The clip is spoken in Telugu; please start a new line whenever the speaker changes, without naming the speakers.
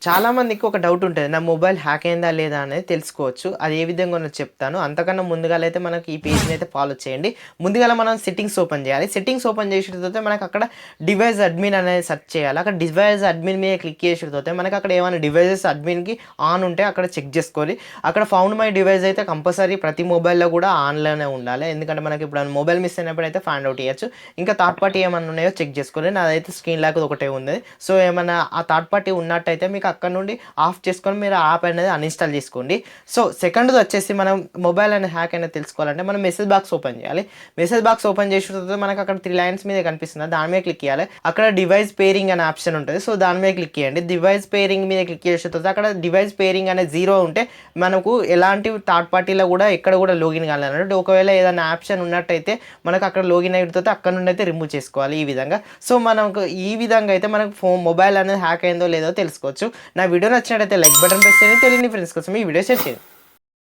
చాలామందికి ఒక డౌట్ ఉంటుంది. నా మొబైల్ హ్యాక్ అయిందా లేదా అనేది తెలుసుకోవచ్చు. అది ఏ విధంగానో చెప్తాను. అంతకన్నా ముందుగాలైతే మనకి ఈ పేజ్‌ని అయితే ఫాలో చేయండి. ముందుగాల మనం సెట్టింగ్స్ ఓపెన్ చేయాలి. సెట్టింగ్స్ ఓపెన్ చేసిన తర్వాత మనకు అక్కడ డివైస్ అడ్మిన్ అనేది సెర్చ్ చేయాలి. అక్కడ డివైస్ అడ్మిన్ మీద క్లిక్ చేసిన తర్వాత మనకు అక్కడ ఏమైనా డివైసెస్ అడ్మిన్‌కి ఆన్ ఉంటే అక్కడ చెక్ చేసుకోవాలి. అక్కడ ఫౌండ్ మై డివైస్ అయితే కంపల్సరీ ప్రతి మొబైల్‌లో కూడా ఆన్‌లోనే ఉండాలి. ఎందుకంటే మనకి ఇప్పుడు మొబైల్ మిస్ అయినప్పుడు అయితే ఫైండ్ ఔట్ చేయొచ్చు. ఇంకా థర్డ్ పార్టీ ఏమన్నా ఉన్నాయో చెక్ చేసుకోవాలి. నాదైతే స్క్రీన్ లాక్ ఒకటే ఉంది. సో ఏమన్నా ఆ థర్డ్ పార్టీ ఉన్నట్టయితే మీకు అక్కడ నుండి ఆఫ్ చేసుకొని మీరు యాప్ అనేది అన్ఇన్‌స్టాల్ చేసుకోండి. సో సెకండ్‌ది వచ్చేసి మనం మొబైల్ అనేది హ్యాక్ అనేది తెలుసుకోవాలంటే మనం మెసేజ్ బాక్స్ ఓపెన్ చేయాలి. మెసేజ్ బాక్స్ ఓపెన్ చేసిన తర్వాత మనకు అక్కడ 3 లైన్స్ మీద కనిపిస్తుంది. దాని మీద క్లిక్ చేయాలి. అక్కడ డివైస్ పేరింగ్ అనే ఆప్షన్ ఉంటుంది. సో దాని మీద క్లిక్ చేయండి. డివైస్ పేరింగ్ మీద క్లిక్ చేసిన తర్వాత అక్కడ డివైస్ పేరింగ్ అనేది 0 ఉంటే మనకు ఎలాంటి థర్డ్ పార్టీలో కూడా ఎక్కడ కూడా లాగిన్ కావాలన్నట్టు. ఒకవేళ ఏదైనా ఆప్షన్ ఉన్నట్టయితే మనకు అక్కడ లాగిన్ అయిన తర్వాత అక్కడ నుండి అయితే రిమూవ్ చేసుకోవాలి ఈ విధంగా. సో మనకు ఈ విధంగా అయితే మనకు మొబైల్ అనేది హ్యాక్ అయిందో లేదో తెలుసుకోవచ్చు. నా వీడియో నచ్చినట్టయితే లైక్ బటన్ ప్రెస్ చేయండి. తెలియని ఫ్రెండ్స్ కోసం ఈ వీడియో షేర్ చేయండి.